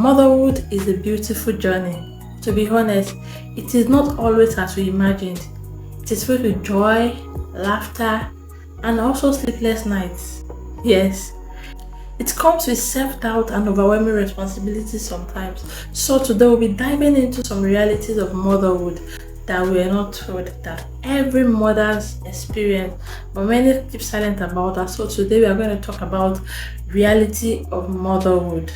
Motherhood is a beautiful journey. To be honest, it is not always as we imagined. It is filled with joy, laughter, and also sleepless nights. Yes, it comes with self-doubt and overwhelming responsibilities sometimes. So today we'll be diving into some realities of motherhood that we are not told that every mother's experience, but many keep silent about us. So today we are going to talk about reality of motherhood.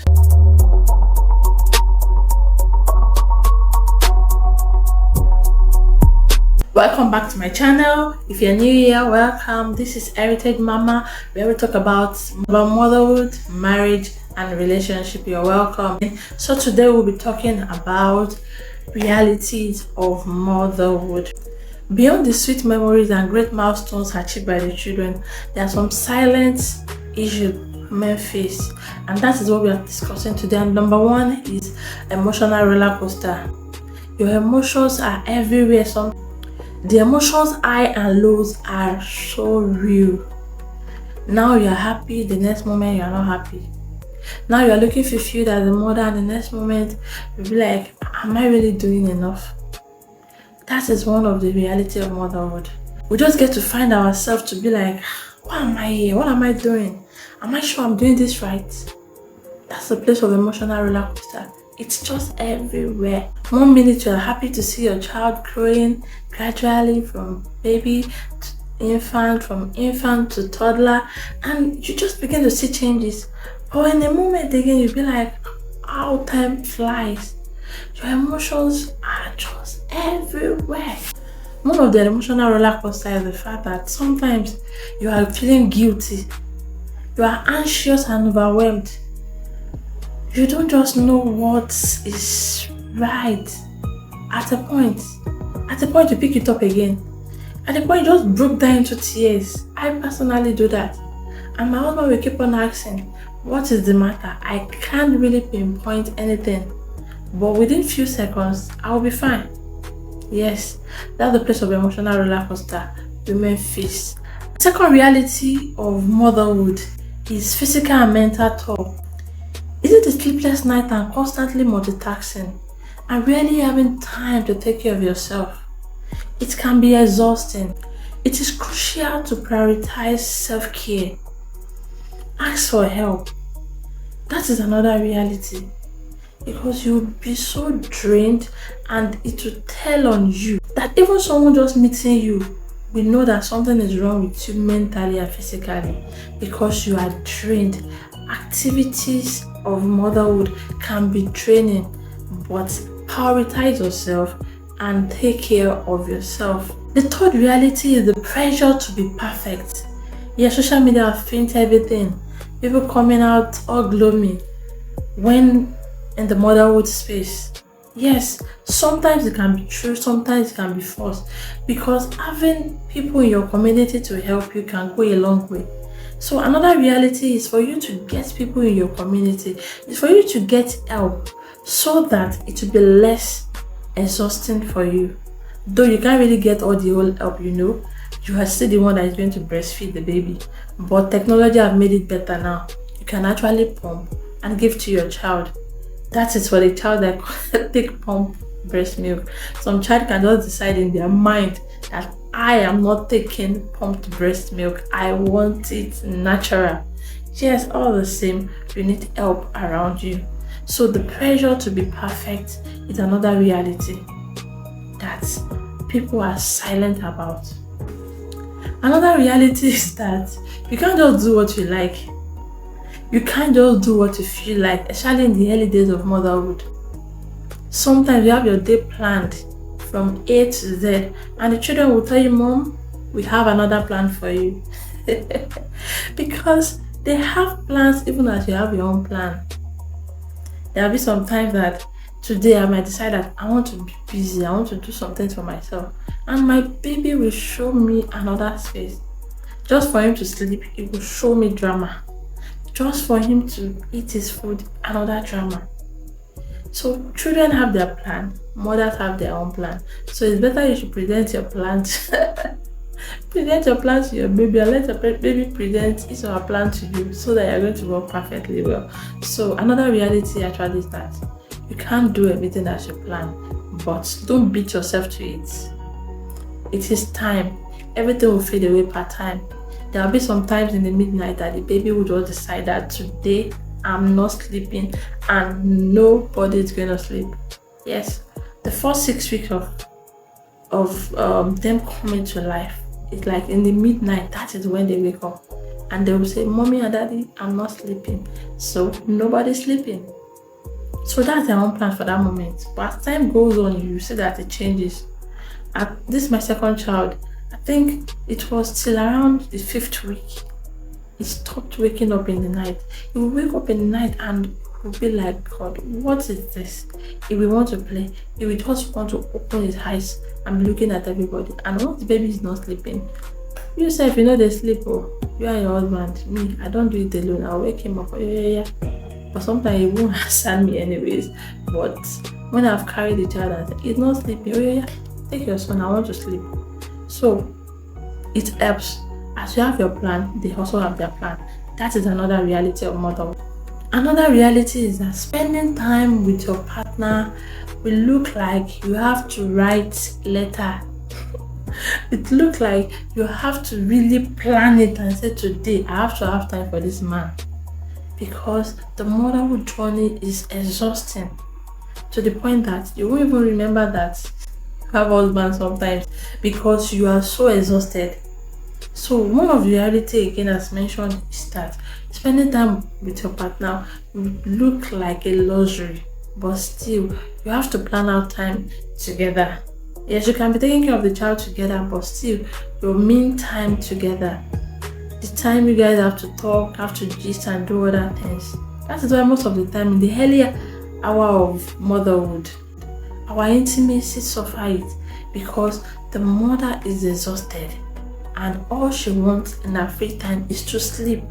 Welcome back to my channel. If you're new here, welcome. This is Heritage Mama, where we talk about motherhood, marriage, and relationship. You're welcome. So today we'll be talking about realities of motherhood. Beyond the sweet memories and great milestones achieved by the children, there are some silent issues men face, and that is what we are discussing today. And number one is emotional roller coaster. Your emotions are everywhere. The emotions high and lows are so real. Now you are happy, the next moment you are not happy. Now you are looking fulfilled as a mother, and the next moment you'll be like, am I really doing enough? That is one of the reality of motherhood. We just get to find ourselves to be like, why am I here? What am I doing? Am I sure I'm doing this right? That's the place of emotional roller coaster. It's just everywhere. 1 minute you're happy to see your child growing gradually from baby to infant, from infant to toddler, and you just begin to see changes. But in a moment again, you'll be like, how time flies. Your emotions are just everywhere. One of the emotional roller coaster is the fact that sometimes you are feeling guilty. You are anxious and overwhelmed. You don't just know what is right. At a point you pick it up again. At a point you just broke down into tears. I personally do that. And my husband will keep on asking, what is the matter? I can't really pinpoint anything. But within few seconds, I'll be fine. Yes, that's the place of emotional roller coaster women face. Second reality of motherhood is physical and mental toll. Is it the sleepless night and constantly multitasking and rarely having time to take care of yourself? It can be exhausting. It is crucial to prioritize self-care. Ask for help. That is another reality, because you'll be so drained and it will tell on you that even someone just meeting you will know that something is wrong with you mentally and physically, because you are drained. Activities of motherhood can be draining, but prioritize yourself and take care of yourself. The third reality is the pressure to be perfect. Yeah, social media have painted everything. People coming out all gloomy when in the motherhood space. Yes, sometimes it can be true, sometimes it can be false, because having people in your community to help you can go a long way. So another reality is for you to get people in your community, is for you to get help so that it will be less exhausting for you. Though you can't really get all the whole help, you are still the one that is going to breastfeed the baby. But technology have made it better now. You can actually pump and give to your child. That is for the child that take pump breast milk. Some child can just decide in their mind that I am not taking pumped breast milk. I want it natural. Yes, all the same, you need help around you. So the pressure to be perfect is another reality that people are silent about. Another reality is that you can't just do what you like. You can't just do what you feel like, especially in the early days of motherhood. Sometimes you have your day planned from A to Z, and the children will tell you, Mom, we have another plan for you. Because they have plans even as you have your own plan. There will be some times that today I might decide that I want to be busy, I want to do something for myself, and my baby will show me another space. Just for him to sleep, it will show me drama. Just for him to eat his food, another drama. So children have their plan, mothers have their own plan. So it's better you should present your plan Present your plan to your baby and let your baby present his or her plan to you so that you're going to work perfectly well. So another reality actually is that you can't do everything as you plan, but don't beat yourself to it. It is time. Everything will fade away per time. There will be some times in the midnight that the baby will just decide that today I'm not sleeping and nobody is going to sleep. Yes, the first 6 weeks of them coming to life, it's like in the midnight, that is when they wake up and they will say, Mommy and Daddy, I'm not sleeping. So nobody's sleeping. So that's their own plan for that moment. But as time goes on, you see that it changes. This is my second child. I think it was till around the 5th week. He stopped waking up in the night. He would wake up in the night and would be like, God, what is this? He will want to play. He will just want to open his eyes and be looking at everybody. And once the baby is not sleeping, you say, if you know they sleep, oh, you and your husband. Me, I don't do it alone. I'll wake him up. Yeah. But sometimes he won't answer me anyways. But when I've carried the child and said, he's not sleeping, yeah, take your son, I want to sleep. So it helps. As you have your plan, they also have their plan. That is another reality of motherhood. Another reality is that spending time with your partner will look like you have to write letter. It looks like you have to really plan it and say, today I have to have time for this man. Because the motherhood journey is exhausting to the point that you won't even remember that you have husband sometimes because you are so exhausted. So one of the reality again, as mentioned, is that spending time with your partner will look like a luxury, but still you have to plan out time together. Yes, you can be taking care of the child together, but still your mean time together. The time you guys have to talk, have to gist and do other things. That is why most of the time in the earlier hour of motherhood, our intimacy suffer it because the mother is exhausted and all she wants in her free time is to sleep.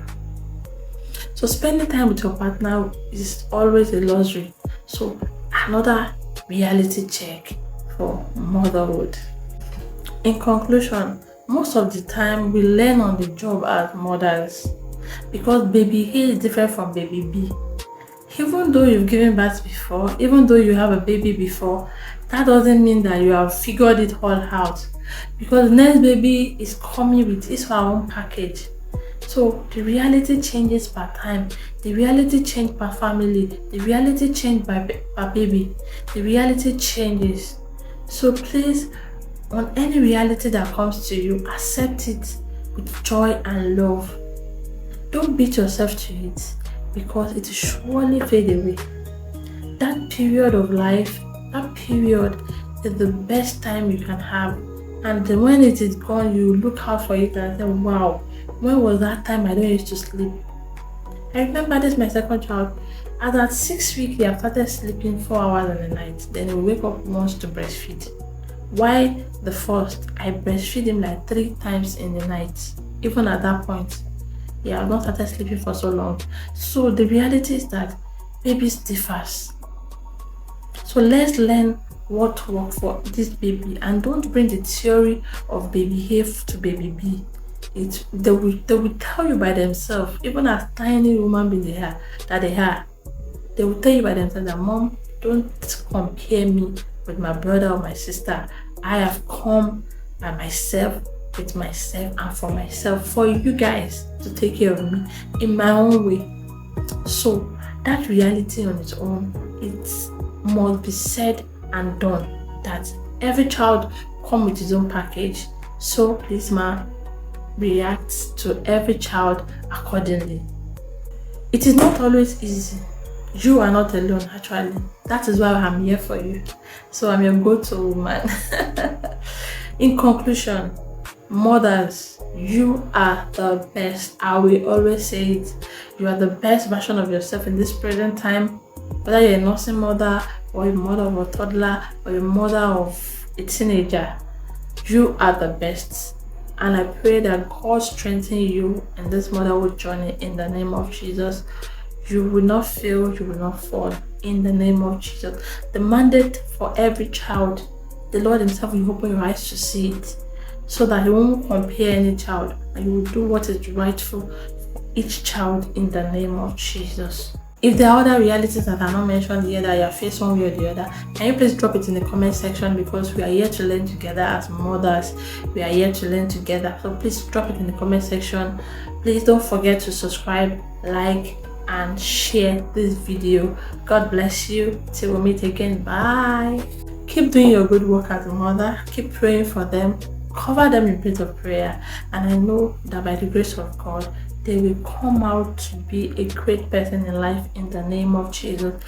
So spending time with your partner is always a luxury. So another reality check for motherhood. In conclusion, most of the time we learn on the job as mothers because baby A is different from baby B. Even though you've given birth before, even though you have a baby before, that doesn't mean that you have figured it all out because the next baby is coming with its own package. So the reality changes per time, the reality changes per family, the reality changes per baby, the reality changes. So please, on any reality that comes to you, accept it with joy and love. Don't beat yourself to it because it will surely fade away. That period of life, that period is the best time you can have. And then when it is gone, you look out for it and say, wow, when was that time I don't used to sleep? I remember this, my second child. As at 6 weeks, he had started sleeping 4 hours in the night. Then he would wake up once to breastfeed. Why the first, I breastfeed him like 3 times in the night. Even at that point, he had not started sleeping for so long. So the reality is that babies differs. So let's learn what works for this baby and don't bring the theory of baby A to baby B. They will tell you by themselves, even as tiny human beings they will tell you by themselves that, Mom, don't compare me with my brother or my sister. I have come by myself, with myself and for myself, for you guys to take care of me in my own way. So that reality on its own, it must be said and done that every child comes with his own package. So please, ma, react to every child accordingly. It is not always easy. You are not alone, actually. That is why I'm here for you. So I'm your go-to woman. In conclusion, mothers, you are the best. I will always say it. You are the best version of yourself in this present time. Whether you're a nursing mother, or a mother of a toddler, or a mother of a teenager, you are the best. And I pray that God strengthen you in this motherhood journey in the name of Jesus. You will not fail, you will not fall in the name of Jesus. The mandate for every child, the Lord Himself will open your eyes to see it. so that you won't compare any child, and you will do what is rightful for each child in the name of Jesus. If there are other realities that are not mentioned here that you are faced one way or the other, can you please drop it in the comment section, because we are here to learn together as mothers. We are here to learn together. So please drop it in the comment section. Please don't forget to subscribe, like, and share this video. God bless you. Till we meet again. Bye. Keep doing your good work as a mother. Keep praying for them. Cover them in place of prayer. And I know that by the grace of God, they will come out to be a great person in life in the name of Jesus.